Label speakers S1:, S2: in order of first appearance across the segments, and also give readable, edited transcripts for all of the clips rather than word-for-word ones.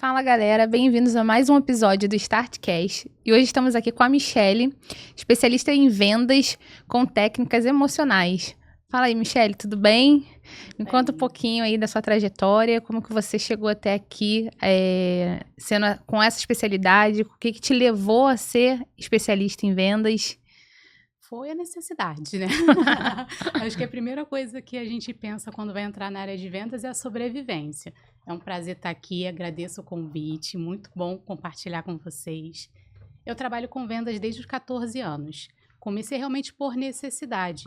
S1: Fala galera, bem-vindos a mais um episódio do StartCast. E hoje estamos aqui com a Michele, especialista em vendas com técnicas emocionais. Fala aí, Michele, tudo bem? Me conta um pouquinho aí da sua trajetória, como que você chegou até aqui, com essa especialidade, o que te levou a ser especialista em vendas?
S2: Foi a necessidade, né? Acho que a primeira coisa que a gente pensa quando vai entrar na área de vendas é a sobrevivência. É um prazer estar aqui, agradeço o convite, muito bom compartilhar com vocês. Eu trabalho com vendas desde os 14 anos. Comecei realmente por necessidade.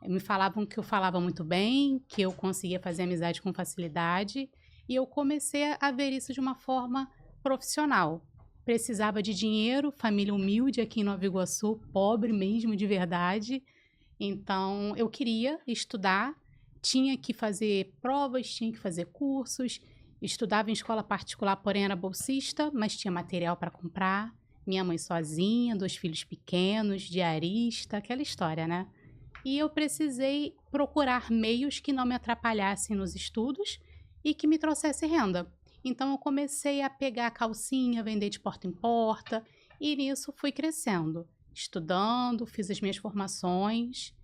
S2: Me falavam que eu falava muito bem, que eu conseguia fazer amizade com facilidade, e eu comecei a ver isso de uma forma profissional. Precisava de dinheiro, família humilde aqui em Nova Iguaçu, pobre mesmo de verdade. Então, eu queria estudar, tinha que fazer provas, tinha que fazer cursos. Estudava em escola particular, porém era bolsista, mas tinha material para comprar. Minha mãe sozinha, 2 filhos pequenos, diarista, aquela história, né? E eu precisei procurar meios que não me atrapalhassem nos estudos e que me trouxessem renda. Então, eu comecei a pegar a calcinha, vender de porta em porta, e nisso fui crescendo, estudando, fiz as minhas formações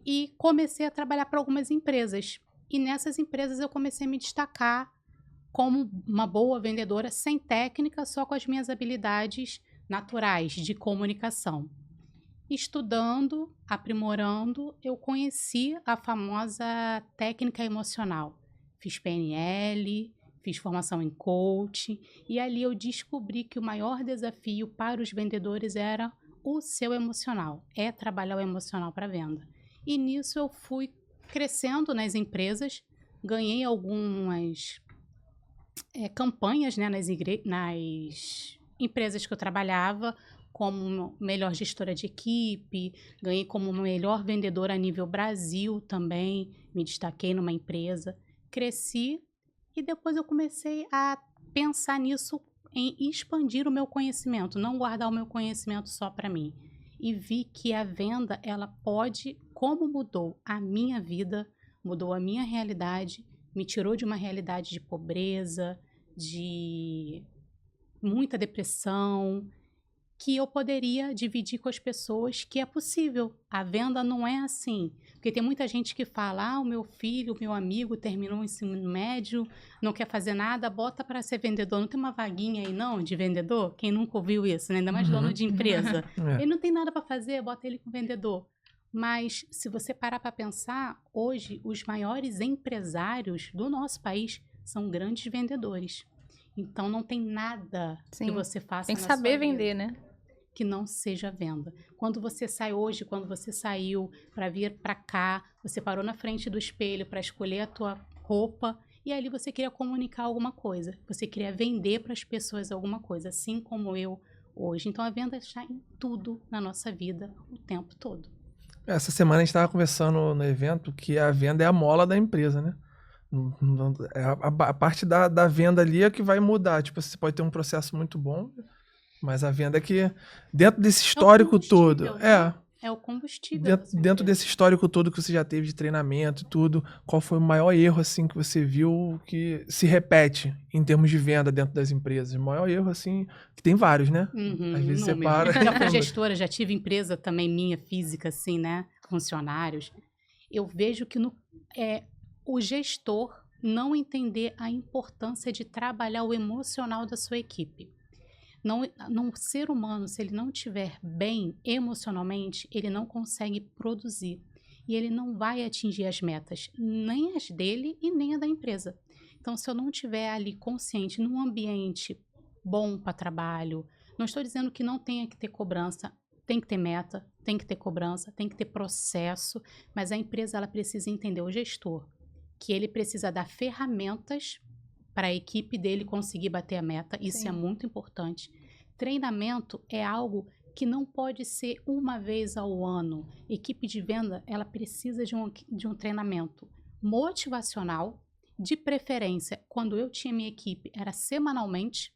S2: e comecei a trabalhar para algumas empresas. E nessas empresas eu comecei a me destacar como uma boa vendedora sem técnica, só com as minhas habilidades naturais de comunicação. Estudando, aprimorando, eu conheci a famosa técnica emocional. Fiz PNL, fiz formação em coaching e ali eu descobri que o maior desafio para os vendedores era o seu emocional, é trabalhar o emocional para venda. E nisso eu fui crescendo nas empresas, ganhei algumas campanhas, né, nas empresas que eu trabalhava, como melhor gestora de equipe, ganhei como melhor vendedora a nível Brasil também, me destaquei numa empresa, cresci e depois eu comecei a pensar nisso, em expandir o meu conhecimento, não guardar o meu conhecimento só para mim. E vi que a venda, ela pode, como mudou a minha vida, mudou a minha realidade, me tirou de uma realidade de pobreza, de muita depressão, que eu poderia dividir com as pessoas que é possível. A venda não é assim. Porque tem muita gente que fala, o meu filho, o meu amigo terminou o ensino médio, não quer fazer nada, bota para ser vendedor. Não tem uma vaguinha aí não de vendedor? Quem nunca ouviu isso, né? Ainda mais dono de empresa. Ele não tem nada para fazer, bota ele com vendedor. Mas se você parar para pensar, hoje os maiores empresários do nosso país são grandes vendedores. Então não tem nada que você faça
S1: tem que
S2: na
S1: saber
S2: sua
S1: vender,
S2: vida
S1: né?
S2: que não seja venda. Quando você sai hoje, quando você saiu para vir para cá, você parou na frente do espelho para escolher a tua roupa e ali você queria comunicar alguma coisa, você queria vender para as pessoas alguma coisa, assim como eu hoje. Então a venda está em tudo na nossa vida o tempo todo.
S3: Essa semana a gente estava conversando no evento que a venda é a mola da empresa, né? A parte da venda ali é que vai mudar. Tipo, você pode ter um processo muito bom, mas a venda é que, dentro desse histórico todo...
S2: Né? É o combustível.
S3: Dentro desse histórico todo que você já teve de treinamento e tudo, qual foi o maior erro, assim, que você viu que se repete em termos de venda dentro das empresas? O maior erro, assim, que tem vários, né? Às vezes você para...
S2: Já fui gestora, já tive empresa também minha, física, assim, né? Funcionários. Eu vejo que o gestor não entender a importância de trabalhar o emocional da sua equipe. Um ser humano, se ele não estiver bem emocionalmente, ele não consegue produzir. E ele não vai atingir as metas, nem as dele e nem a da empresa. Então, se eu não estiver ali consciente, num ambiente bom para trabalho, não estou dizendo que não tenha que ter cobrança, tem que ter meta, tem que ter cobrança, tem que ter processo, mas a empresa ela precisa entender, o gestor, que ele precisa dar ferramentas para a equipe dele conseguir bater a meta. Isso Sim. É muito importante. Treinamento é algo que não pode ser uma vez ao ano. Equipe de venda, ela precisa de um treinamento motivacional, de preferência, quando eu tinha minha equipe, era semanalmente,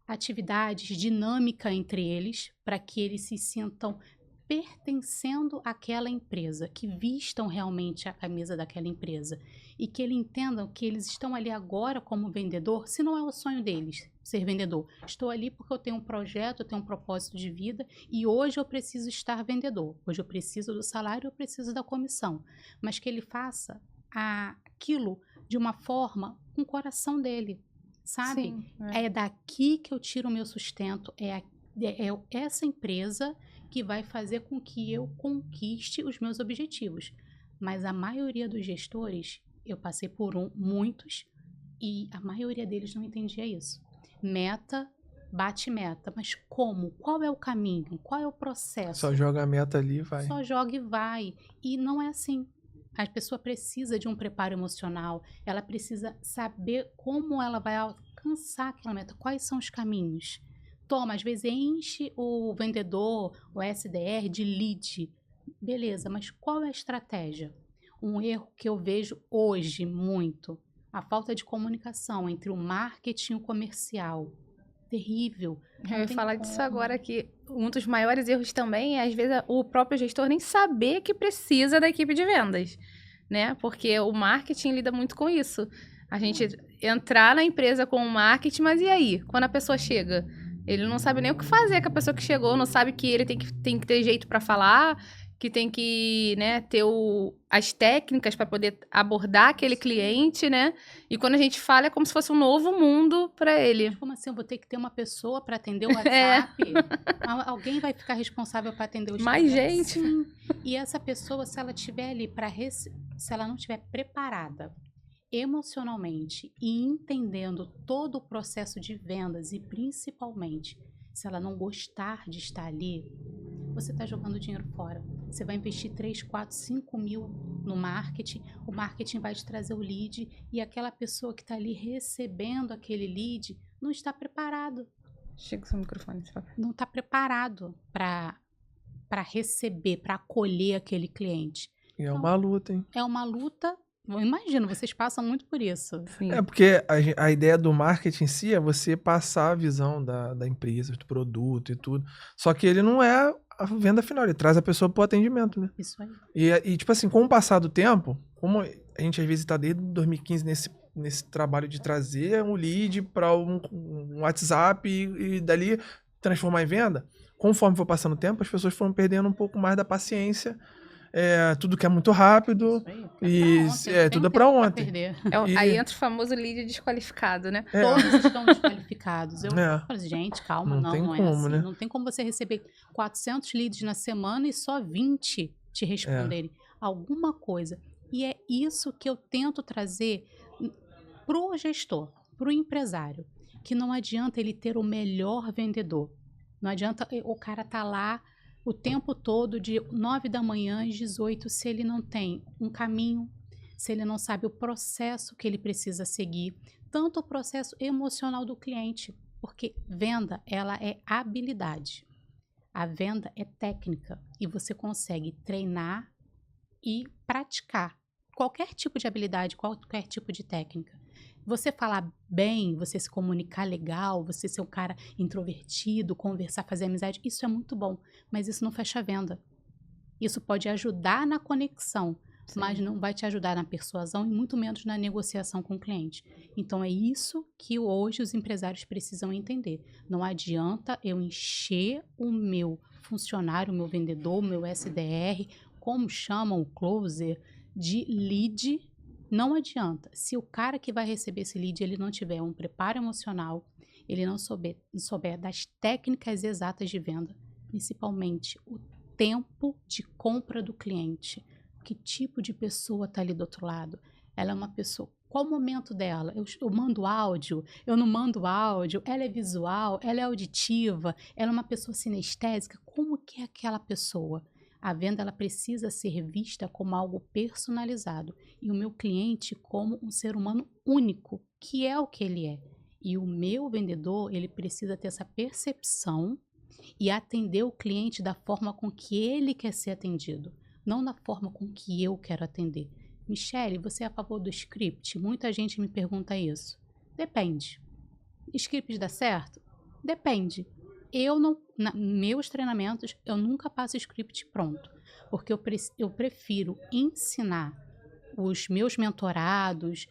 S2: atividades, dinâmica entre eles, para que eles se sintam pertencendo àquela empresa, que vistam realmente a camisa daquela empresa e que eles entendam que eles estão ali agora como vendedor, se não é o sonho deles ser vendedor. Estou ali porque eu tenho um projeto, eu tenho um propósito de vida e hoje eu preciso estar vendedor. Hoje eu preciso do salário, eu preciso da comissão. Mas que ele faça aquilo de uma forma com o coração dele, sabe?
S1: Sim,
S2: É daqui que eu tiro o meu sustento, é essa empresa que vai fazer com que eu conquiste os meus objetivos. Mas a maioria dos gestores, eu passei por muitos, e a maioria deles não entendia isso. Meta, bate meta, mas como? Qual é o caminho? Qual é o processo?
S3: Só joga a meta ali e vai.
S2: Só joga e vai. E não é assim. A pessoa precisa de um preparo emocional, ela precisa saber como ela vai alcançar aquela meta, quais são os caminhos. Toma, às vezes enche o vendedor, o SDR de lead. Beleza, mas qual é a estratégia? Um erro que eu vejo hoje muito, a falta de comunicação entre o marketing e o comercial. Terrível.
S1: Eu ia falar disso agora, que um dos maiores erros também é, às vezes, o próprio gestor nem saber que precisa da equipe de vendas, né? Porque o marketing lida muito com isso. A gente entrar na empresa com o marketing, mas e aí? Quando a pessoa chega? Ele não sabe nem o que fazer com a pessoa que chegou, não sabe que ele tem que ter jeito para falar, que tem que, né, ter as técnicas para poder abordar aquele cliente, né? E quando a gente fala, é como se fosse um novo mundo para ele.
S2: Como assim? Eu vou ter que ter uma pessoa para atender o WhatsApp? Alguém vai ficar responsável para atender os
S1: Mais
S2: clientes?
S1: gente.
S2: Sim. E essa pessoa, se ela estiver ali se ela não estiver preparada emocionalmente e entendendo todo o processo de vendas e principalmente se ela não gostar de estar ali, você está jogando dinheiro fora. Você vai investir 3, 4, 5 mil no marketing, o marketing vai te trazer o lead e aquela pessoa que está ali recebendo aquele lead não está preparado.
S1: Chega o seu microfone.
S2: Não está preparado para receber, para acolher aquele cliente.
S3: E é uma luta, hein?
S2: É uma luta. Eu imagino, vocês passam muito por isso.
S1: Sim.
S3: É porque a ideia do marketing em si é você passar a visão da empresa, do produto e tudo. Só que ele não é a venda final, ele traz a pessoa pro atendimento, né?
S2: Isso aí.
S3: E tipo assim, com o passar do tempo, como a gente às vezes tá desde 2015 nesse trabalho de trazer um lead para um WhatsApp e dali transformar em venda, conforme for passando o tempo, as pessoas foram perdendo um pouco mais da paciência. Tudo que é muito rápido e tudo é pra ontem.
S1: Aí entra o famoso lead desqualificado, né?
S2: Todos estão desqualificados. Eu falo, gente, calma, não é assim.
S3: Né?
S2: Não tem como você receber 400 leads na semana e só 20 te responderem alguma coisa. E é isso que eu tento trazer pro gestor, pro empresário, que não adianta ele ter o melhor vendedor. Não adianta o cara tá lá o tempo todo, de 9 da manhã às 18, se ele não tem um caminho, se ele não sabe o processo que ele precisa seguir, tanto o processo emocional do cliente, porque venda, ela é habilidade. A venda é técnica e você consegue treinar e praticar qualquer tipo de habilidade, qualquer tipo de técnica. Você falar bem, você se comunicar legal, você ser um cara introvertido, conversar, fazer amizade, isso é muito bom, mas isso não fecha a venda. Isso pode ajudar na conexão, mas não vai te ajudar na persuasão e muito menos na negociação com o cliente. Então é isso que hoje os empresários precisam entender. Não adianta eu encher o meu funcionário, o meu vendedor, o meu SDR, como chamam o closer, de lead. Não adianta. Se o cara que vai receber esse lead, ele não tiver um preparo emocional, ele não souber das técnicas exatas de venda, principalmente o tempo de compra do cliente. Que tipo de pessoa está ali do outro lado? Ela é uma pessoa... Qual o momento dela? Eu mando áudio? Eu não mando áudio? Ela é visual? Ela é auditiva? Ela é uma pessoa sinestésica? Como que é aquela pessoa? A venda, ela precisa ser vista como algo personalizado e o meu cliente como um ser humano único, que é o que ele é. E o meu vendedor, ele precisa ter essa percepção e atender o cliente da forma com que ele quer ser atendido, não da forma com que eu quero atender. Michele, você é a favor do script? Muita gente me pergunta isso. Depende. Script dá certo? Depende. Meus treinamentos, eu nunca passo script pronto, porque eu prefiro ensinar os meus mentorados,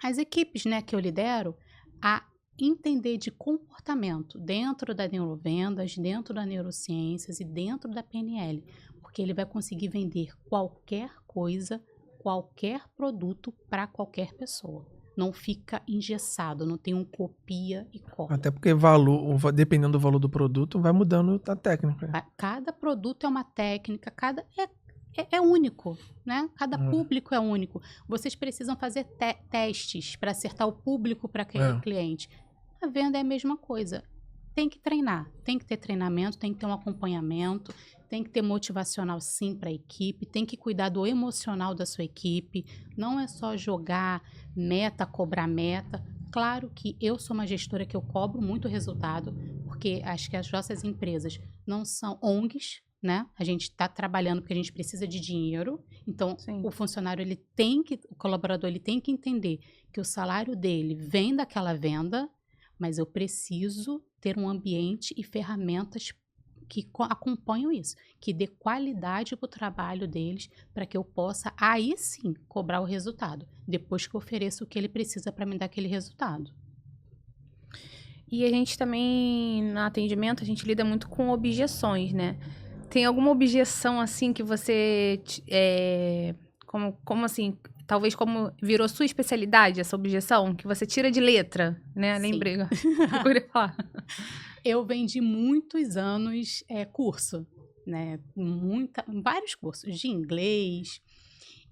S2: as equipes, né, que eu lidero, a entender de comportamento dentro da neurovendas, dentro da neurociências e dentro da PNL, porque ele vai conseguir vender qualquer coisa, qualquer produto para qualquer pessoa. Não fica engessado, não tem um copia e cola.
S3: Até porque dependendo do valor do produto, vai mudando a técnica.
S2: Cada produto é uma técnica, é único, né? Cada público é único. Vocês precisam fazer testes para acertar o público para aquele cliente. A venda é a mesma coisa. Tem que treinar, tem que ter treinamento, tem que ter um acompanhamento, tem que ter motivacional sim para a equipe, tem que cuidar do emocional da sua equipe. Não é só jogar meta, cobrar meta. Claro que eu sou uma gestora que eu cobro muito resultado, porque acho que as nossas empresas não são ONGs, né? A gente está trabalhando porque a gente precisa de dinheiro. Então, o funcionário, o colaborador, ele tem que entender que o salário dele vem daquela venda, mas eu preciso ter um ambiente e ferramentas que acompanham isso, que dê qualidade para o trabalho deles, para que eu possa, aí sim, cobrar o resultado, depois que eu ofereço o que ele precisa para me dar aquele resultado.
S1: E a gente também, no atendimento, a gente lida muito com objeções, né? Tem alguma objeção, assim, que você, como assim, talvez como virou sua especialidade, essa objeção, que você tira de letra, né?
S2: Sim.
S1: Lembrei, eu queria falar.
S2: Eu vendi muitos anos curso, né? Vários cursos de inglês.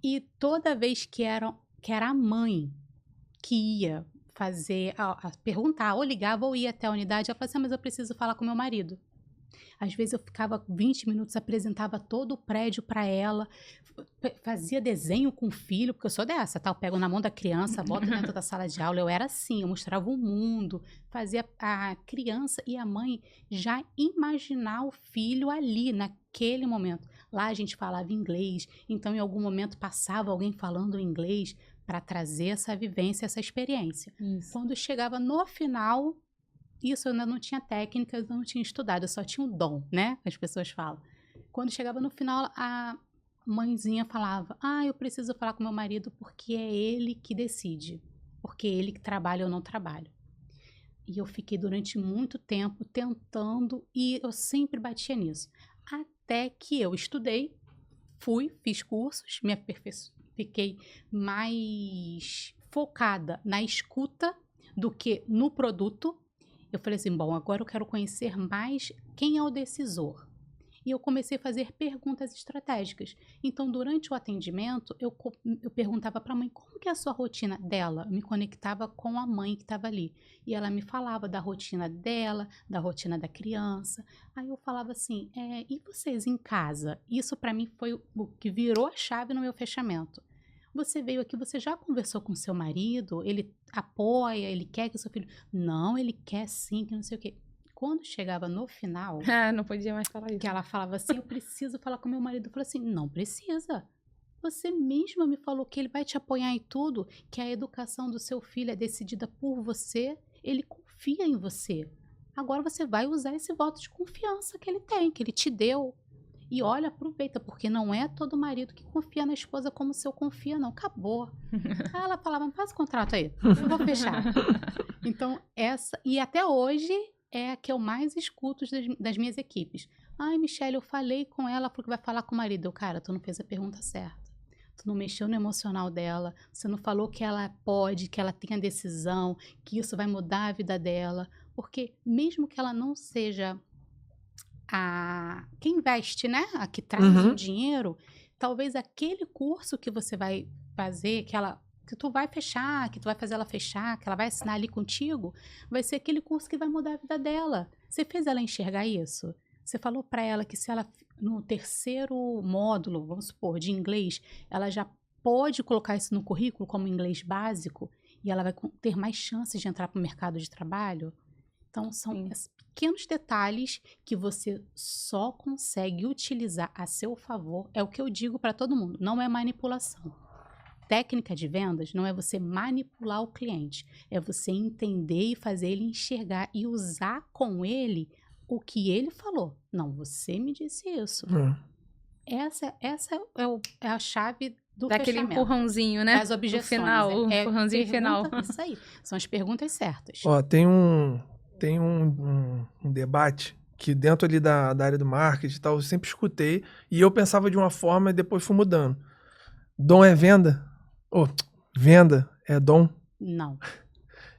S2: E toda vez que era a mãe que ia fazer, perguntar, ou ligava ou ia até a unidade, ela falava assim, mas eu preciso falar com meu marido. Às vezes eu ficava 20 minutos, apresentava todo o prédio para ela, fazia desenho com o filho, porque eu sou dessa, tá? Eu pego na mão da criança, boto dentro da sala de aula, eu era assim, eu mostrava o mundo, fazia a criança e a mãe já imaginar o filho ali, naquele momento. Lá a gente falava inglês, então em algum momento passava alguém falando inglês para trazer essa vivência, essa experiência.
S1: Isso.
S2: Quando chegava no final... Isso eu ainda não tinha técnica, eu não tinha estudado, eu só tinha um dom, né? As pessoas falam. Quando chegava no final, a mãezinha falava, eu preciso falar com meu marido porque é ele que decide. Porque é ele que trabalha ou não trabalha. E eu fiquei durante muito tempo tentando e eu sempre batia nisso. Até que eu estudei, fiz cursos, me aperfeiçoei, fiquei mais focada na escuta do que no produto. Eu falei assim, bom, agora eu quero conhecer mais quem é o decisor. E eu comecei a fazer perguntas estratégicas. Então, durante o atendimento, eu perguntava para a mãe, como que é a sua rotina dela? Eu me conectava com a mãe que estava ali. E ela me falava da rotina dela, da rotina da criança. Aí eu falava assim, e vocês em casa? Isso para mim foi o que virou a chave no meu fechamento. Você veio aqui, você já conversou com seu marido? Ele apoia, ele quer que o seu filho... Não, ele quer sim, que não sei o quê. Quando chegava no final...
S1: não podia mais falar isso.
S2: Que ela falava assim, eu preciso falar com meu marido. Eu falei assim, não precisa. Você mesma me falou que ele vai te apoiar em tudo, que a educação do seu filho é decidida por você, ele confia em você. Agora você vai usar esse voto de confiança que ele tem, que ele te deu. E olha, aproveita, porque não é todo marido que confia na esposa como o seu confia, não. Acabou. Aí ela falava, faz o contrato aí, eu vou fechar. Então, e até hoje é a que eu mais escuto das minhas equipes. Ai, Michele, eu falei com ela porque vai falar com o marido. Cara, tu não fez a pergunta certa. Tu não mexeu no emocional dela. Você não falou que ela pode, que ela tem a decisão, que isso vai mudar a vida dela. Porque mesmo que ela não seja... quem investe, né? A que traz o dinheiro, talvez aquele curso que você vai fazer, que tu vai fechar, que tu vai fazer ela fechar, que ela vai assinar ali contigo, vai ser aquele curso que vai mudar a vida dela. Você fez ela enxergar isso? Você falou para ela que se ela, no terceiro módulo, vamos supor, de inglês, ela já pode colocar isso no currículo como inglês básico e ela vai ter mais chances de entrar para o mercado de trabalho? Então, são pequenos detalhes que você só consegue utilizar a seu favor. É o que eu digo para todo mundo, não é manipulação. técnica de vendas não é você manipular o cliente, é você entender e fazer ele enxergar e usar com ele o que ele falou. Não, você me disse isso. Essa é a chave do
S1: Daquele
S2: fechamento.
S1: empurrãozinho, né?
S2: Das objeções.
S1: No final, o empurrãozinho final.
S2: Isso aí. São as perguntas certas.
S3: Ó, tem um debate que dentro ali da área do marketing e tal, eu sempre escutei e eu pensava de uma forma e depois fui mudando. Dom é venda? Venda é dom?
S2: Não.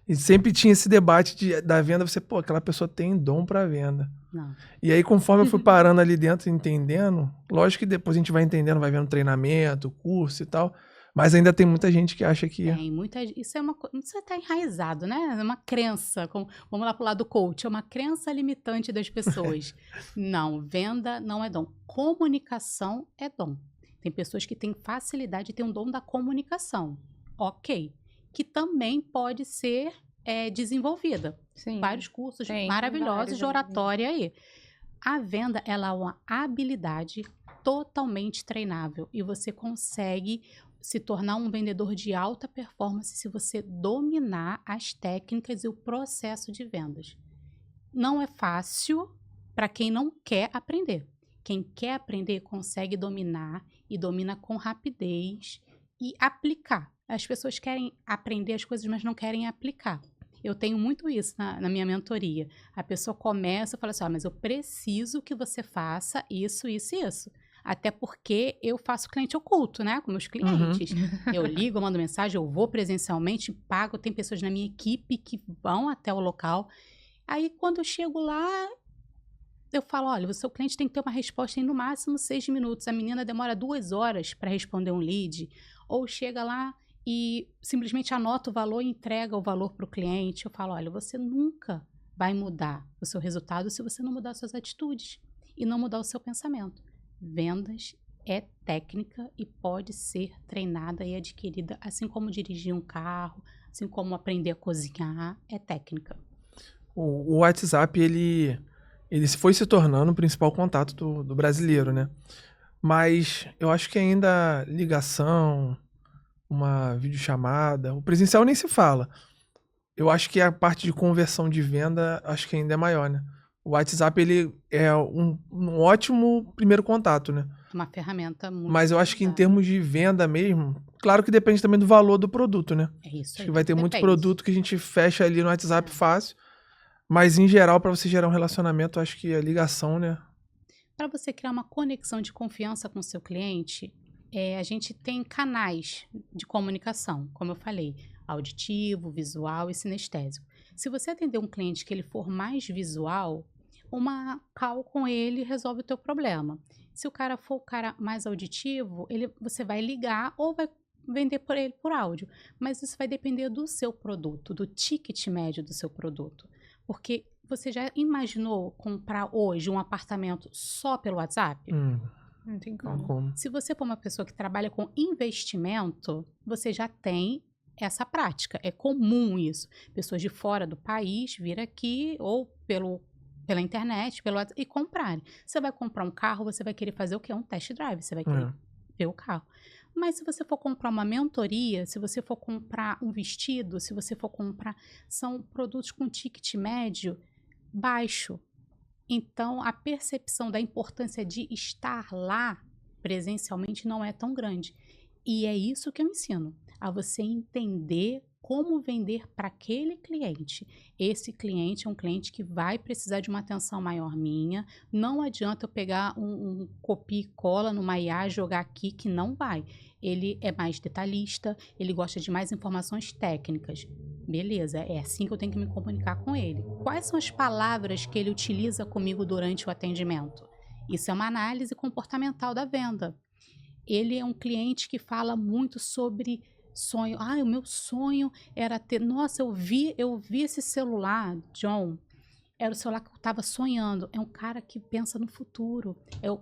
S3: E sempre tinha esse debate da venda, aquela pessoa tem dom pra venda.
S2: Não.
S3: E aí, conforme eu fui parando ali dentro, entendendo, lógico que depois a gente vai entendendo, vai vendo treinamento, curso e tal, mas ainda tem muita gente que acha que...
S2: Tem muita... Isso é isso está enraizado, né? É uma crença. Vamos lá pro lado do coach. É uma crença limitante das pessoas. Não, venda não é dom. Comunicação é dom. Tem pessoas que têm facilidade, têm um dom da comunicação. Ok. Que também pode ser desenvolvida.
S1: Sim.
S2: Vários cursos
S1: Tem
S2: maravilhosos de
S1: vários,
S2: oratória aí. A venda, ela é uma habilidade totalmente treinável. E você consegue se tornar um vendedor de alta performance se você dominar as técnicas e o processo de vendas. Não é fácil para quem não quer aprender. Quem quer aprender consegue dominar e domina com rapidez e aplicar. As pessoas querem aprender as coisas, mas não querem aplicar. Eu tenho muito isso na minha mentoria. A pessoa começa e fala assim, mas eu preciso que você faça isso, isso e isso. Até porque eu faço cliente oculto, né? Com meus clientes. Eu ligo, eu mando mensagem, eu vou presencialmente, pago. Tem pessoas na minha equipe que vão até o local. Aí, quando eu chego lá, eu falo, olha, o seu cliente tem que ter uma resposta em no máximo 6 minutos. A menina demora 2 horas para responder um lead. Ou chega lá e simplesmente anota o valor e entrega o valor para o cliente. Eu falo, olha, você nunca vai mudar o seu resultado se você não mudar suas atitudes e não mudar o seu pensamento. Vendas é técnica e pode ser treinada e adquirida, assim como dirigir um carro, assim como aprender a cozinhar, é técnica.
S3: O WhatsApp, ele foi se tornando o principal contato do brasileiro, né? Mas eu acho que ainda ligação, uma videochamada, o presencial nem se fala. Eu acho que a parte de conversão de venda, acho que ainda é maior, né? O WhatsApp, ele é um ótimo primeiro contato, né?
S2: Uma ferramenta muito
S3: Mas eu acho que em
S2: usada.
S3: termos de venda mesmo, claro que depende também do valor do produto, né?
S2: É isso
S3: Acho
S2: aí,
S3: que vai ter muito
S2: depende.
S3: produto que a gente fecha ali no WhatsApp fácil. Mas, em geral, para você gerar um relacionamento, acho que a ligação, né?
S2: Para você criar uma conexão de confiança com o seu cliente, a gente tem canais de comunicação, como eu falei, auditivo, visual e sinestésico. Se você atender um cliente que ele for mais visual, uma call com ele resolve o teu problema. Se o cara for o cara mais auditivo, você vai ligar ou vai vender por ele por áudio. Mas isso vai depender do seu produto, do ticket médio do seu produto. Porque você já imaginou comprar hoje um apartamento só pelo WhatsApp?
S1: Não tem
S3: Não
S1: como.
S3: como.
S2: Se você for uma pessoa que trabalha com investimento, você já tem essa prática. É comum isso. Pessoas de fora do país vir aqui ou pela internet, pelo WhatsApp, e comprarem. Você vai comprar um carro, você vai querer fazer o quê? Um test drive. Você vai querer ver o carro. Mas se você for comprar uma mentoria, se você for comprar um vestido, se você for comprar... São produtos com ticket médio baixo. Então, a percepção da importância de estar lá presencialmente não é tão grande. E é isso que eu ensino, a você entender como vender para aquele cliente. Esse cliente é um cliente que vai precisar de uma atenção maior minha. Não adianta eu pegar um copia e cola numa IA, jogar aqui, que não vai. Ele é mais detalhista, ele gosta de mais informações técnicas. Beleza, é assim que eu tenho que me comunicar com ele. Quais são as palavras que ele utiliza comigo durante o atendimento? Isso é uma análise comportamental da venda. Ele é um cliente que fala muito sobre sonho. O meu sonho era ter... Nossa, eu vi esse celular, John. Era o celular que eu estava sonhando. É um cara que pensa no futuro. Eu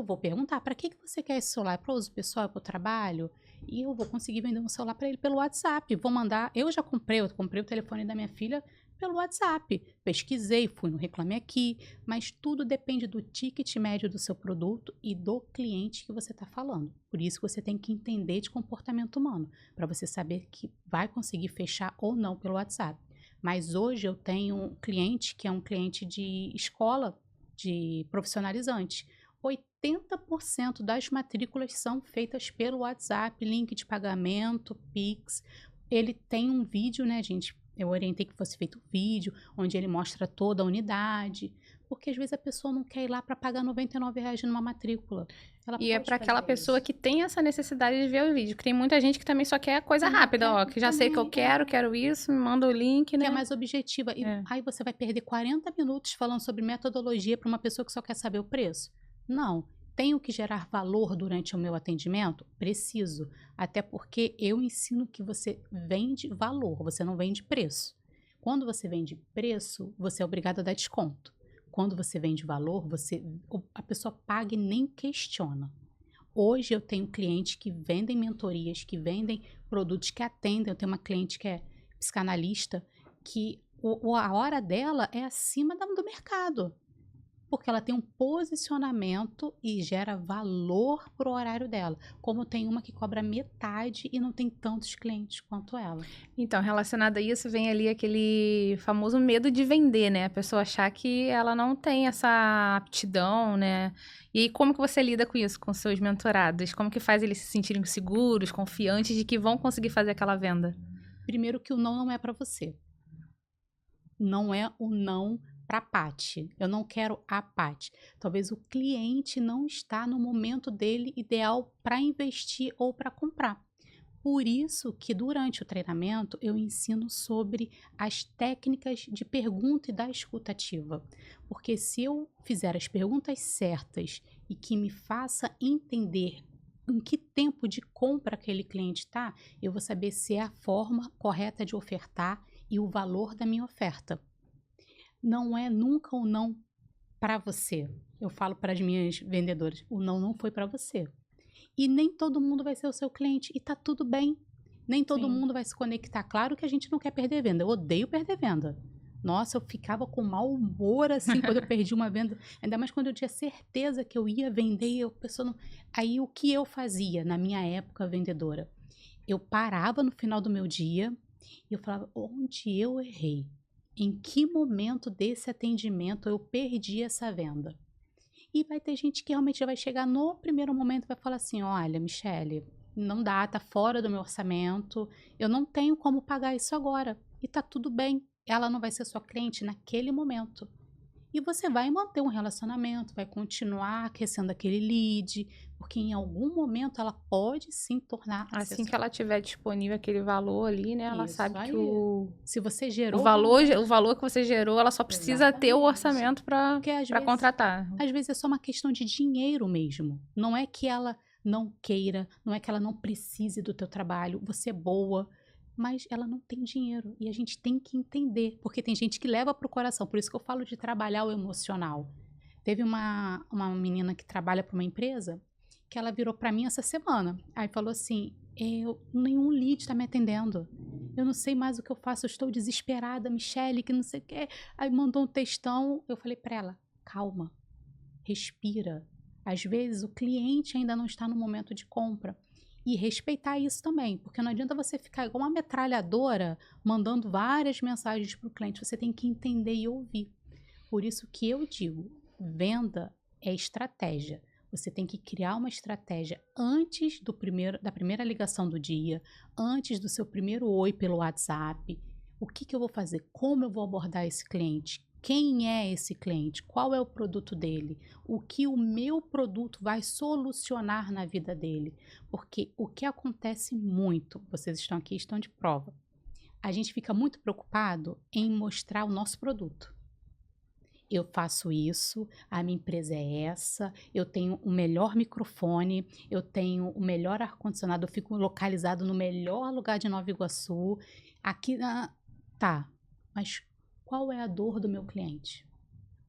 S2: vou perguntar, para que você quer esse celular? Para uso pessoal, para o trabalho? E eu vou conseguir vender um celular para ele pelo WhatsApp. Vou mandar... Eu comprei o telefone da minha filha pelo WhatsApp. Pesquisei, fui no Reclame Aqui, mas tudo depende do ticket médio do seu produto e do cliente que você está falando. Por isso que você tem que entender de comportamento humano, para você saber que vai conseguir fechar ou não pelo WhatsApp. Mas hoje eu tenho um cliente que é um cliente de escola, de profissionalizante. 80% das matrículas são feitas pelo WhatsApp, link de pagamento, Pix. Ele tem um vídeo, né, gente? Eu orientei que fosse feito um vídeo, onde ele mostra toda a unidade. Porque às vezes a pessoa não quer ir lá para pagar R$ 99 numa matrícula. Ela
S1: E é
S2: pode
S1: para aquela
S2: fazer
S1: pessoa
S2: isso.
S1: que tem essa necessidade de ver o vídeo. Porque tem muita gente que também só quer coisa
S2: Também
S1: rápida, ó.
S2: quer,
S1: Que já sei que eu
S2: também,
S1: quero isso, me manda o link,
S2: que
S1: né?
S2: é mais objetiva. E
S1: É.
S2: aí você vai perder 40 minutos falando sobre metodologia para uma pessoa que só quer saber o preço? Não. Tenho que gerar valor durante o meu atendimento? Preciso. Até porque eu ensino que você vende valor, você não vende preço. Quando você vende preço, você é obrigado a dar desconto. Quando você vende valor, a pessoa paga e nem questiona. Hoje eu tenho clientes que vendem mentorias, que vendem produtos que atendem. Eu tenho uma cliente que é psicanalista, que a hora dela é acima do mercado. Porque ela tem um posicionamento e gera valor pro horário dela. Como tem uma que cobra metade e não tem tantos clientes quanto ela.
S1: Então, relacionado a isso, vem ali aquele famoso medo de vender, né? A pessoa achar que ela não tem essa aptidão, né? E aí, como que você lida com isso, com seus mentorados? Como que faz eles se sentirem seguros, confiantes de que vão conseguir fazer aquela venda?
S2: Primeiro que o não é para você. Não é o não para a Paty. Eu não quero a Paty. Talvez o cliente não está no momento dele ideal para investir ou para comprar. Por isso que durante o treinamento eu ensino sobre as técnicas de pergunta e da escutativa. Porque se eu fizer as perguntas certas e que me faça entender em que tempo de compra aquele cliente está, eu vou saber se é a forma correta de ofertar e o valor da minha oferta. Não é nunca o não para você. Eu falo para as minhas vendedoras, o não foi para você. E nem todo mundo vai ser o seu cliente. E tá tudo bem. Nem todo
S1: Sim.
S2: mundo vai se conectar. Claro que a gente não quer perder venda. Eu odeio perder venda. Nossa, eu ficava com mau humor assim quando eu perdi uma venda. Ainda mais quando eu tinha certeza que eu ia vender e a pessoa não. Aí o que eu fazia na minha época vendedora? Eu parava no final do meu dia e eu falava, onde eu errei? Em que momento desse atendimento eu perdi essa venda? E vai ter gente que realmente vai chegar no primeiro momento e vai falar assim, olha, Michele, não dá, tá fora do meu orçamento, eu não tenho como pagar isso agora. E tá tudo bem, ela não vai ser sua cliente naquele momento. E você vai manter um relacionamento, vai continuar aquecendo aquele lead, porque em algum momento ela pode sim tornar
S1: Assim que ela tiver disponível aquele valor ali, né? Ela
S2: Isso
S1: sabe
S2: aí.
S1: que
S2: Se você gerou
S1: o valor que você gerou, ela só precisa ter o
S2: Exatamente.
S1: orçamento para
S2: Porque às vezes
S1: contratar.
S2: Às vezes é só uma questão de dinheiro mesmo. Não é que ela não queira, não é que ela não precise do teu trabalho, você é boa, mas ela não tem dinheiro. E a gente tem que entender, porque tem gente que leva pro coração. Por isso que eu falo de trabalhar o emocional. Teve uma menina que trabalha para uma empresa que ela virou para mim essa semana. Aí falou assim, nenhum lead está me atendendo. Eu não sei mais o que eu faço, eu estou desesperada, Michele, que não sei o quê. Aí mandou um textão, eu falei para ela, calma. Respira. Às vezes o cliente ainda não está no momento de compra. E respeitar isso também, porque não adianta você ficar igual uma metralhadora mandando várias mensagens para o cliente. Você tem que entender e ouvir. Por isso que eu digo, venda é estratégia. Você tem que criar uma estratégia antes da primeira ligação do dia, antes do seu primeiro oi pelo WhatsApp. O que eu vou fazer? Como eu vou abordar esse cliente? Quem é esse cliente? Qual é o produto dele? O que o meu produto vai solucionar na vida dele? Porque o que acontece muito, vocês estão aqui, estão de prova, a gente fica muito preocupado em mostrar o nosso produto. Eu faço isso, a minha empresa é essa, eu tenho o melhor microfone, eu tenho o melhor ar-condicionado, eu fico localizado no melhor lugar de Nova Iguaçu. Aqui, tá, mas qual é a dor do meu cliente?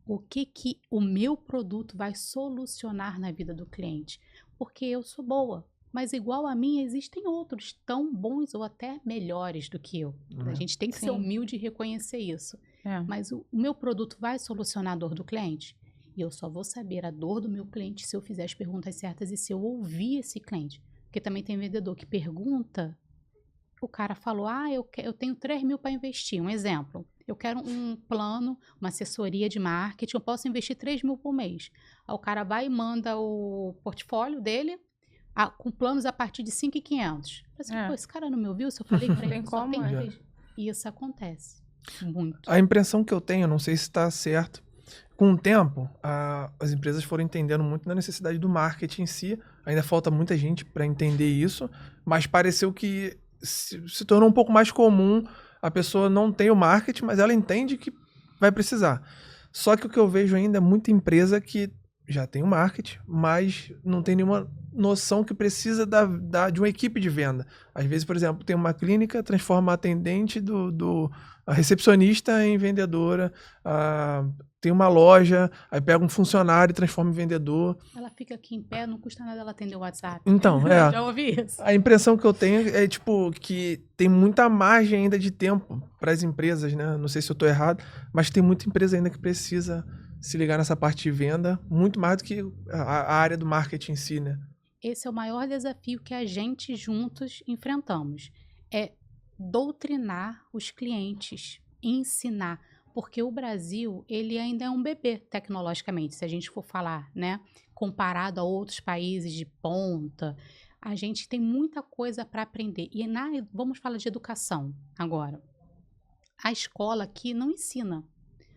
S2: O que o meu produto vai solucionar na vida do cliente? Porque eu sou boa. Mas igual a mim, existem outros tão bons ou até melhores do que eu. A gente tem que ser
S1: Sim.
S2: humilde e reconhecer isso.
S1: É.
S2: Mas o meu produto vai solucionar a dor do cliente? E eu só vou saber a dor do meu cliente se eu fizer as perguntas certas e se eu ouvir esse cliente. Porque também tem vendedor que pergunta, o cara falou, eu tenho 3 mil para investir. Um exemplo, eu quero um plano, uma assessoria de marketing, eu posso investir 3 mil por mês. Aí o cara vai e manda o portfólio dele com planos a partir de 5.500. Assim, pô, esse cara não me ouviu? Se eu falei para ele que só tem
S1: como,
S2: 3. E isso acontece muito.
S3: A impressão que eu tenho, não sei se está certo, com o tempo, as empresas foram entendendo muito da necessidade do marketing em si. Ainda falta muita gente para entender isso, mas pareceu que se tornou um pouco mais comum. A pessoa não tem o marketing, mas ela entende que vai precisar. Só que o que eu vejo ainda é muita empresa que já tem o marketing, mas não tem nenhuma noção que precisa de uma equipe de venda. Às vezes, por exemplo, tem uma clínica, transforma a atendente a recepcionista em vendedora, tem uma loja, aí pega um funcionário e transforma em vendedor.
S2: Ela fica aqui em pé, não custa nada ela atender o WhatsApp.
S3: Então,
S2: Já ouvi isso.
S3: A impressão que eu tenho é, tipo, que tem muita margem ainda de tempo para as empresas, né? Não sei se eu tô errado, mas tem muita empresa ainda que precisa se ligar nessa parte de venda, muito mais do que a área do marketing em si, né?
S2: Esse é o maior desafio que a gente juntos enfrentamos. É doutrinar os clientes, ensinar. Porque o Brasil, ele ainda é um bebê tecnologicamente, se a gente for falar, né? Comparado a outros países de ponta, a gente tem muita coisa para aprender. E vamos falar de educação agora. A escola aqui não ensina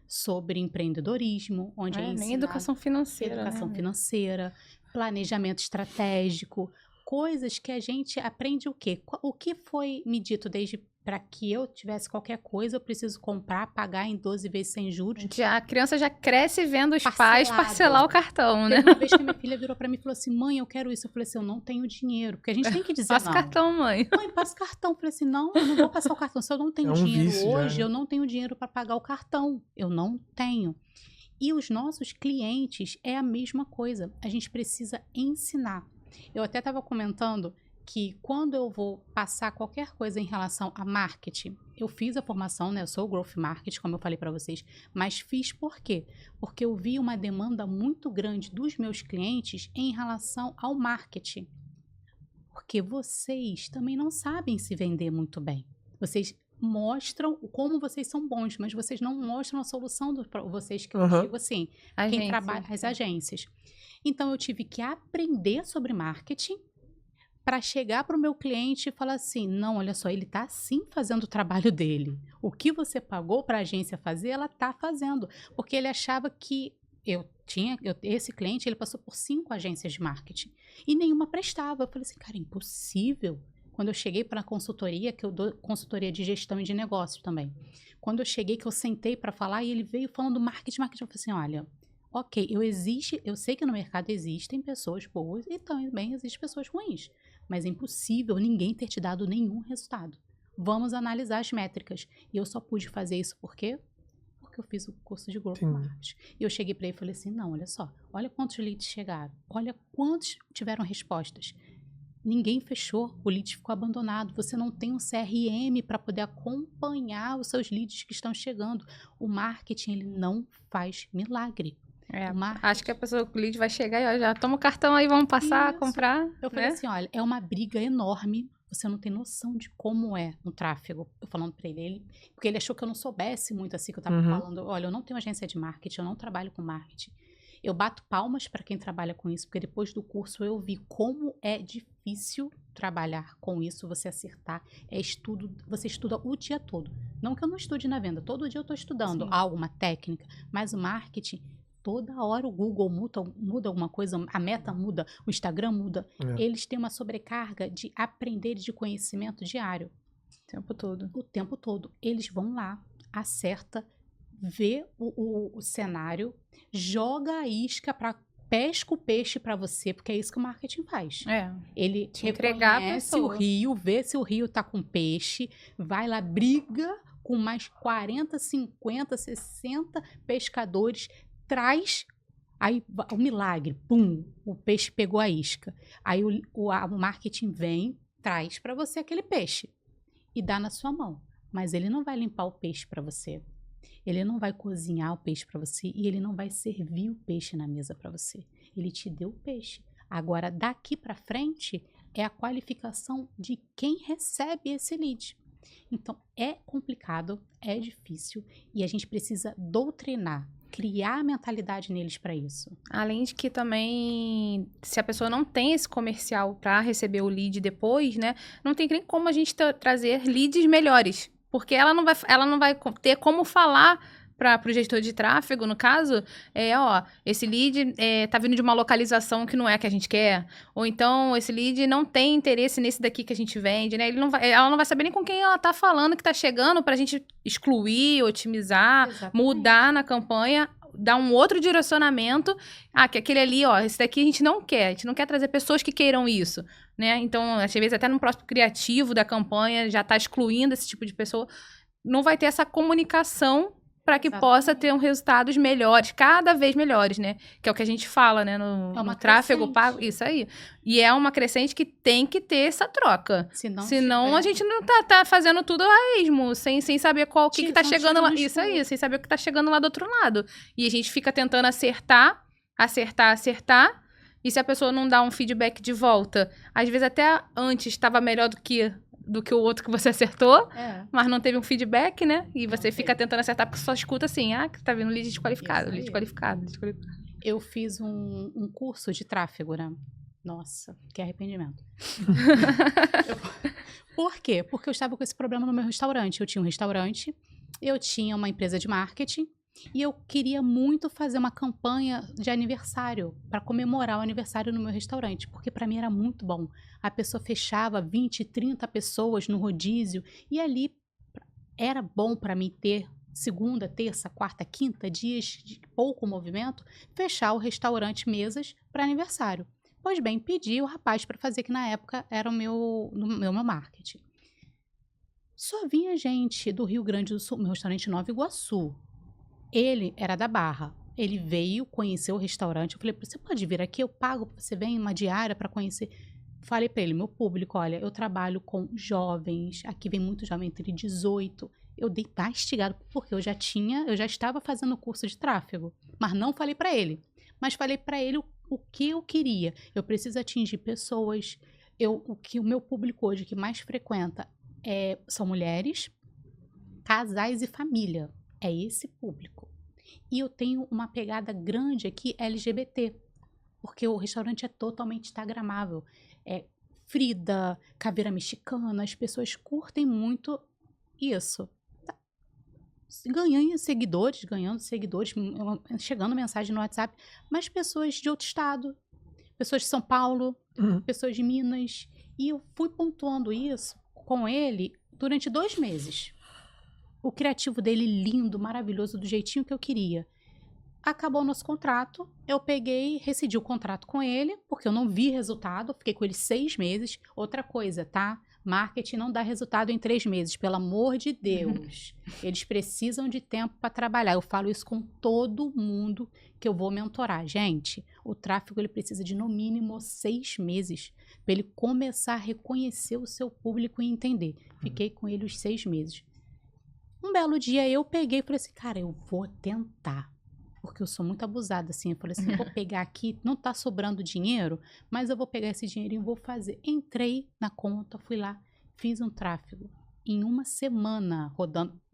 S2: sobre empreendedorismo, onde
S1: nem educação financeira.
S2: Educação
S1: né?
S2: financeira, planejamento estratégico, coisas que a gente aprende o quê? O que foi me dito desde para que eu tivesse qualquer coisa, eu preciso comprar, pagar em 12 vezes sem juros.
S1: A criança já cresce vendo os pais parcelar o cartão, né?
S2: Teve uma vez que minha filha virou para mim e falou assim, mãe, eu quero isso. Eu falei assim, eu não tenho dinheiro. Porque a gente tem que dizer
S1: Passa o cartão, mãe.
S2: Mãe, passa o cartão. Eu falei assim, não, eu não vou passar o cartão. Se eu não tenho dinheiro
S3: vício,
S2: hoje,
S3: já.
S2: eu não tenho dinheiro para pagar o cartão. Eu não tenho. E os nossos clientes é a mesma coisa. A gente precisa ensinar. Eu até estava comentando que quando eu vou passar qualquer coisa em relação a marketing, eu fiz a formação, né? Eu sou Growth Marketing, como eu falei para vocês, mas fiz por quê? Porque eu vi uma demanda muito grande dos meus clientes em relação ao marketing. Porque vocês também não sabem se vender muito bem. Vocês mostram como vocês são bons, mas vocês não mostram a solução para vocês que eu digo assim, quem trabalha, as agências. Então eu tive que aprender sobre marketing para chegar para o meu cliente e falar assim, não, olha só, ele está sim fazendo o trabalho dele. O que você pagou para a agência fazer, ela está fazendo. Porque ele achava que esse cliente, ele passou por 5 agências de marketing e nenhuma prestava. Eu falei assim, cara, impossível. Quando eu cheguei para a consultoria, que eu dou consultoria de gestão e de negócio também. Quando eu cheguei, que eu sentei para falar e ele veio falando marketing, eu falei assim, olha, ok, eu sei que no mercado existem pessoas boas e também existem pessoas ruins. Mas é impossível ninguém ter te dado nenhum resultado. Vamos analisar as métricas. E eu só pude fazer isso por quê? Porque eu fiz o curso de Growth Marketing. E eu cheguei para ele e falei assim, não, olha só, olha quantos leads chegaram, olha quantos tiveram respostas. Ninguém fechou, o lead ficou abandonado. Você não tem um CRM para poder acompanhar os seus leads que estão chegando. O marketing, ele não faz milagre.
S1: Acho que a pessoa, o lead vai chegar e ó, já toma o cartão aí, vamos passar, comprar.
S2: Eu falei assim, olha, é uma briga enorme, você não tem noção de como é no tráfego. Eu falando pra ele, porque ele achou que eu não soubesse muito assim, que eu tava falando, olha, eu não tenho agência de marketing, eu não trabalho com marketing. Eu bato palmas para quem trabalha com isso, porque depois do curso eu vi como é difícil trabalhar com isso, você acertar, você estuda o dia todo. Não que eu não estude na venda, todo dia eu tô estudando alguma técnica, mas o marketing, toda hora o Google muda alguma coisa, a meta muda, o Instagram muda. Eles têm uma sobrecarga de aprender de conhecimento diário.
S1: O tempo todo.
S2: O tempo todo. Eles vão lá, acerta, vê o cenário, joga a isca pesca o peixe para você, porque é isso que o marketing faz. Ele reconhece o rio, vê se o rio tá com peixe, vai lá, briga com mais 40, 50, 60 pescadores, traz Aí o milagre, pum, o peixe pegou a isca. Aí o marketing vem, traz para você aquele peixe e dá na sua mão. Mas ele não vai limpar o peixe para você. Ele não vai cozinhar o peixe para você e ele não vai servir o peixe na mesa para você. Ele te deu o peixe. Agora, daqui para frente, é a qualificação de quem recebe esse lead. Então, é complicado, é difícil e a gente precisa doutrinar, criar a mentalidade neles para isso.
S1: Além de que também, se a pessoa não tem esse comercial para receber o lead depois, né? Não tem nem como a gente trazer leads melhores. Porque ela não vai ter como falar para o gestor de tráfego, no caso, esse lead tá vindo de uma localização que não é a que a gente quer, ou então esse lead não tem interesse nesse daqui que a gente vende, né? Ela não vai saber nem com quem ela tá falando que tá chegando pra gente excluir, otimizar, mudar na campanha, dar um outro direcionamento. Que aquele ali, esse daqui a gente não quer trazer pessoas que queiram isso, né? Então, às vezes, até no próximo criativo da campanha, já tá excluindo esse tipo de pessoa. Não vai ter essa comunicação para que possa ter resultados melhores, cada vez melhores, né? Que é o que a gente fala, né? No tráfego pago, isso aí. E é uma crescente que tem que ter essa troca. Senão a gente não tá fazendo tudo a esmo, sem saber o que tá chegando lá. Isso aí, sem saber o que tá chegando lá do outro lado. E a gente fica tentando acertar. E se a pessoa não dá um feedback de volta, às vezes até antes estava melhor do que o outro que você acertou, mas não teve um feedback, né? E você fica tentando acertar porque só escuta assim, que tá vindo lead desqualificado, lead desqualificado.
S2: Eu fiz um curso de tráfego, né? Nossa, que arrependimento. Por quê? Porque eu estava com esse problema no meu restaurante. Eu tinha um restaurante, eu tinha uma empresa de marketing, e eu queria muito fazer uma campanha de aniversário, para comemorar o aniversário no meu restaurante, porque para mim era muito bom. A pessoa fechava 20, 30 pessoas no rodízio, e ali era bom para mim ter segunda, terça, quarta, quinta, dias de pouco movimento, fechar o restaurante, mesas para aniversário. Pois bem, pedi o rapaz para fazer, que na época era o meu marketing. Só vinha gente do Rio Grande do Sul, meu restaurante Nova Iguaçu. Ele era da Barra. Ele veio conhecer o restaurante. Eu falei, você pode vir aqui? Eu pago para você vir uma diária para conhecer. Falei para ele, meu público, olha, eu trabalho com jovens. Aqui vem muito jovem entre 18. Eu dei mastigado, porque eu já estava fazendo o curso de tráfego. Mas não falei para ele. Mas falei para ele o que eu queria. Eu preciso atingir pessoas. O meu público hoje que mais frequenta são mulheres, casais e família. É esse público. E eu tenho uma pegada grande aqui LGBT, porque o restaurante é totalmente instagramável. Frida, caveira mexicana, as pessoas curtem muito isso. Ganhando seguidores, chegando mensagem no WhatsApp, mas pessoas de outro estado, pessoas de São Paulo, pessoas de Minas. E eu fui pontuando isso com ele durante 2 meses. O criativo dele lindo, maravilhoso, do jeitinho que eu queria. Acabou o nosso contrato, eu peguei, rescindi o contrato com ele, porque eu não vi resultado, fiquei com ele 6 meses. Outra coisa, tá? Marketing não dá resultado em 3 meses, pelo amor de Deus. Eles precisam de tempo para trabalhar. Eu falo isso com todo mundo que eu vou mentorar. Gente, o tráfego ele precisa de no mínimo 6 meses para ele começar a reconhecer o seu público e entender. Fiquei com ele os 6 meses. Um belo dia eu peguei e falei assim, cara, eu vou tentar. Porque eu sou muito abusada, assim. Eu falei assim, vou pegar aqui, não tá sobrando dinheiro, mas eu vou pegar esse dinheirinho e vou fazer. Entrei na conta, fui lá, fiz um tráfego. Em 1 semana,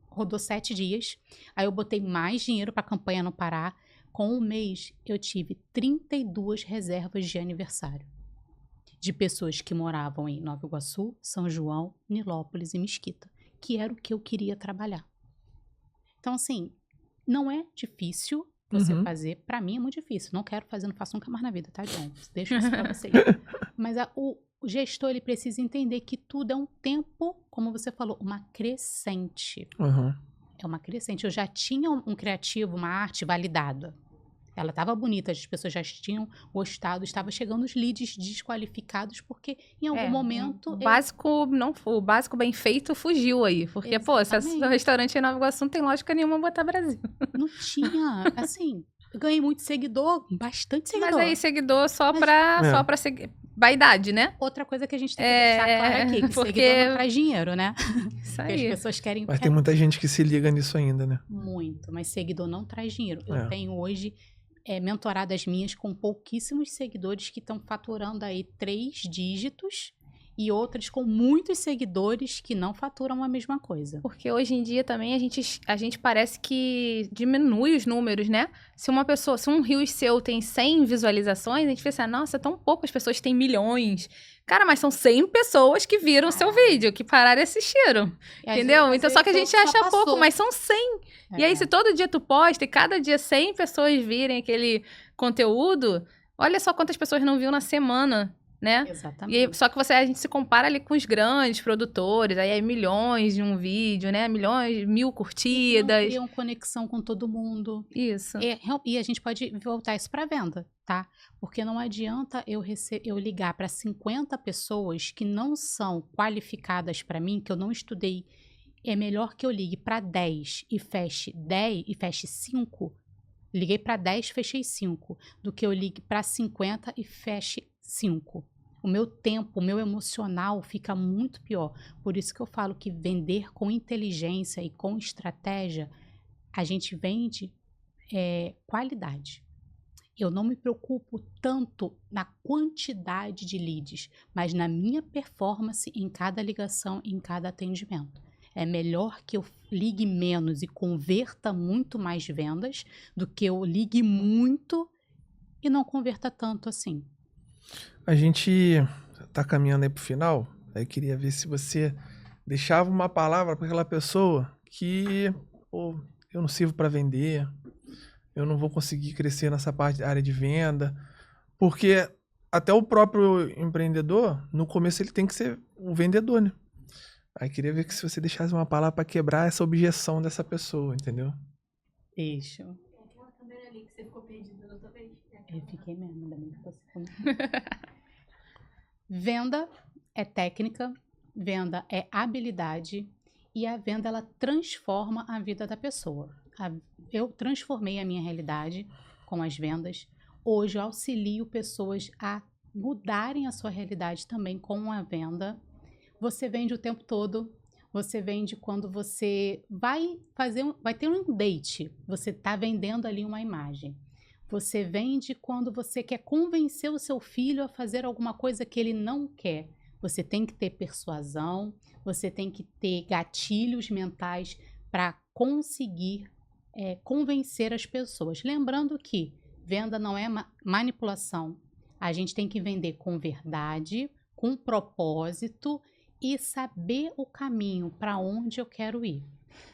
S2: rodou 7 dias. Aí eu botei mais dinheiro pra campanha não parar. Com 1 mês, eu tive 32 reservas de aniversário. De pessoas que moravam em Nova Iguaçu, São João, Nilópolis e Mesquita. Que era o que eu queria trabalhar. Então, assim, não é difícil você fazer. Pra mim é muito difícil. Não quero fazer, não faço nunca mais na vida, tá, John? Deixa isso pra você. Mas o gestor, ele precisa entender que tudo é um tempo, como você falou, uma crescente. É uma crescente. Eu já tinha um criativo, uma arte validada. Ela estava bonita, as pessoas já tinham gostado, estava chegando os leads desqualificados, porque em algum momento...
S1: O básico bem feito fugiu aí. Porque,
S2: Exatamente.
S1: Se o restaurante em Nova Iguaçu não tem lógica nenhuma botar Brasil.
S2: Não tinha, assim... ganhei muito seguidor, bastante seguidor.
S1: Mas aí, seguidor só pra seguir. Vaidade, né?
S2: Outra coisa que a gente tem que deixar claro aqui, que
S1: porque-
S2: seguidor não traz dinheiro, né?
S1: Isso
S2: Porque as
S1: aí.
S2: pessoas querem...
S3: Mas tem muita gente que se liga nisso ainda, né?
S2: Muito, mas seguidor não traz dinheiro. Eu
S3: É.
S2: tenho hoje mentoradas minhas com pouquíssimos seguidores que estão faturando aí 3 dígitos e outras com muitos seguidores que não faturam a mesma coisa.
S1: Porque hoje em dia também a gente parece que diminui os números, né? Se um Reels seu tem 100 visualizações, a gente pensa, nossa, tão poucas pessoas têm milhões. Cara, mas são 100 pessoas que viram o seu vídeo, que pararam e assistiram.
S2: E às
S1: Entendeu?
S2: vezes,
S1: Então,
S2: às
S1: só que a
S2: vezes,
S1: gente
S2: só
S1: acha pouco,
S2: passou.
S1: mas são 100. E aí, se todo dia tu posta e cada dia 100 pessoas virem aquele conteúdo, olha só quantas pessoas não viu na semana, né?
S2: Exatamente.
S1: E aí, só que a gente se compara ali com os grandes produtores, aí é milhões de um vídeo, né? Milhões, 1000
S2: Não
S1: curtidas.
S2: criam conexão com todo mundo.
S1: Isso.
S2: E a gente pode voltar isso para venda, tá? Porque não adianta eu ligar para 50 pessoas que não são qualificadas para mim, que eu não estudei. É melhor que eu ligue para 10 e feche 5. Liguei para 10, fechei 5, do que eu ligue para 50 e feche 5. O meu tempo, o meu emocional fica muito pior. Por isso que eu falo que vender com inteligência e com estratégia, a gente vende qualidade. Eu não me preocupo tanto na quantidade de leads, mas na minha performance em cada ligação, em cada atendimento. É melhor que eu ligue menos e converta muito mais vendas do que eu ligue muito e não converta tanto assim.
S3: A gente tá caminhando aí pro final, aí queria ver se você deixava uma palavra para aquela pessoa que, pô, eu não sirvo para vender, eu não vou conseguir crescer nessa parte da área de venda, porque até o próprio empreendedor, no começo ele tem que ser um vendedor, né? Aí queria ver que se você deixasse uma palavra para quebrar essa objeção dessa pessoa, entendeu?
S2: Deixa.
S4: Aquela câmera ali que você ficou perdida na outra vez.
S2: Eu fiquei mesmo, ainda bem que você falou. Venda é técnica, venda é habilidade e a venda ela transforma a vida da pessoa. Eu transformei a minha realidade com as vendas. Hoje eu auxilio pessoas a mudarem a sua realidade também com a venda. Você vende o tempo todo. Você vende quando você vai ter um date. Você está vendendo ali uma imagem. Você vende quando você quer convencer o seu filho a fazer alguma coisa que ele não quer. Você tem que ter persuasão, você tem que ter gatilhos mentais para conseguir convencer as pessoas. Lembrando que venda não é manipulação. A gente tem que vender com verdade, com propósito e saber o caminho para onde eu quero ir.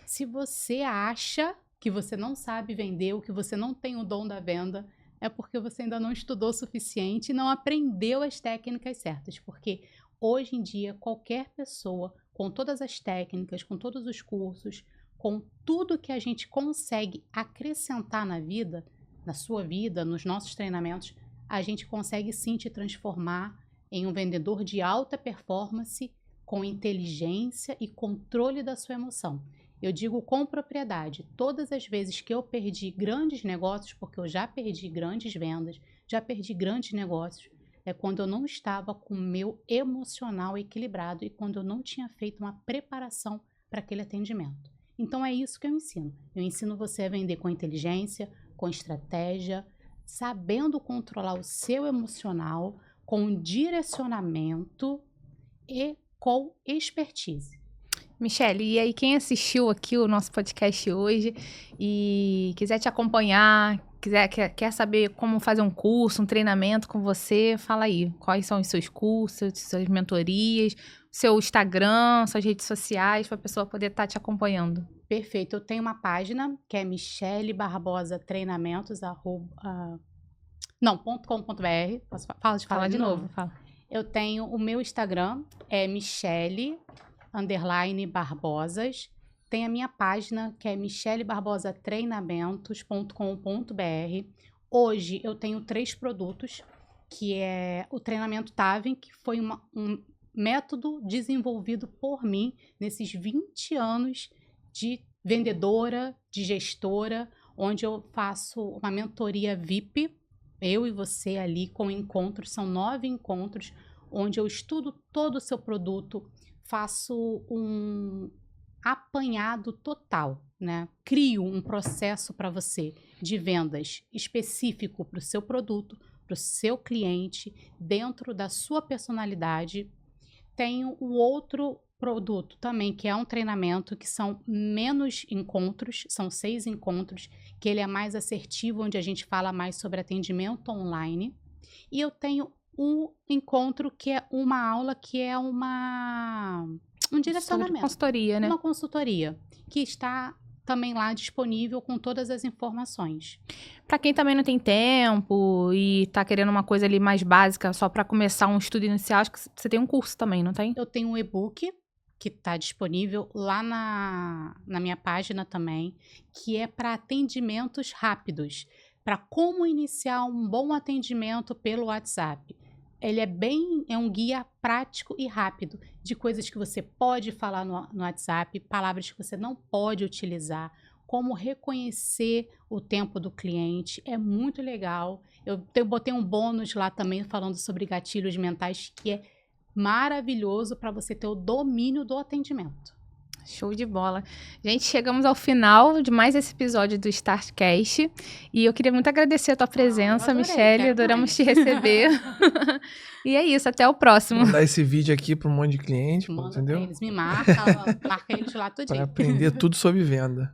S2: Se você acha que você não sabe vender ou que você não tem o dom da venda, é porque você ainda não estudou o suficiente e não aprendeu as técnicas certas. Porque hoje em dia, qualquer pessoa, com todas as técnicas, com todos os cursos, com tudo que a gente consegue acrescentar na vida, na sua vida, nos nossos treinamentos, a gente consegue sim te transformar em um vendedor de alta performance, com inteligência e controle da sua emoção. Eu digo com propriedade, todas as vezes que eu perdi grandes negócios, porque eu já perdi grandes vendas, já perdi grandes negócios, é quando eu não estava com o meu emocional equilibrado e quando eu não tinha feito uma preparação para aquele atendimento. Então é isso que eu ensino. Eu ensino você a vender com inteligência, com estratégia, sabendo controlar o seu emocional, com direcionamento e com expertise.
S1: Michele, e aí quem assistiu aqui o nosso podcast hoje e quiser te acompanhar, quer saber como fazer um curso, um treinamento com você, fala aí, quais são os seus cursos, suas mentorias, seu Instagram, suas redes sociais, para a pessoa poder estar te acompanhando.
S2: Perfeito, eu tenho uma página que é Michele Barbosa Treinamentos, .com.br, posso falar de novo?
S1: Fala.
S2: Eu tenho o meu Instagram, é Michele_Barbosas. Tem a minha página, que é michelebarbosatreinamentos.com.br. Hoje eu tenho 3 produtos, que é o treinamento Tavin, que foi um método desenvolvido por mim nesses 20 anos de vendedora, de gestora, onde eu faço uma mentoria VIP, eu e você ali com encontros, são 9 encontros, onde eu estudo todo o seu produto, faço um apanhado total, né? Crio um processo para você de vendas específico para o seu produto, para o seu cliente, dentro da sua personalidade. Tenho o outro produto também, que é um treinamento, que são menos encontros, são 6 encontros, que ele é mais assertivo, onde a gente fala mais sobre atendimento online. E eu tenho um encontro que é uma aula, que é um direcionamento.
S1: Consultoria, né?
S2: Uma consultoria, que está também lá disponível com todas as informações.
S1: Pra quem também não tem tempo e tá querendo uma coisa ali mais básica, só pra começar um estudo inicial, acho que você tem um curso também, não tem?
S2: Eu tenho um e-book que está disponível lá na minha página também, que é para atendimentos rápidos, para como iniciar um bom atendimento pelo WhatsApp. Ele é um guia prático e rápido de coisas que você pode falar no WhatsApp, palavras que você não pode utilizar, como reconhecer o tempo do cliente. É muito legal. Eu botei um bônus lá também falando sobre gatilhos mentais, que é maravilhoso para você ter o domínio do atendimento.
S1: Show de bola. Gente, chegamos ao final de mais esse episódio do Startcast. E eu queria muito agradecer a tua presença,
S2: adorei,
S1: Michele.
S2: quero
S1: Adoramos
S2: mais.
S1: te receber. E é isso, até o próximo.
S3: Mandar esse vídeo aqui para um monte de cliente, pô,
S2: Manda pra
S3: entendeu?
S2: eles, me marca eles lá
S3: Para
S2: tudinho.
S3: aprender tudo sobre venda.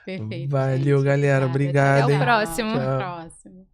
S2: Perfeito.
S3: Valeu,
S2: gente.
S3: galera.
S2: Obrigada.
S3: Obrigado,
S1: Até o
S3: hein?
S1: próximo.
S2: Até o
S3: Tchau.
S2: próximo.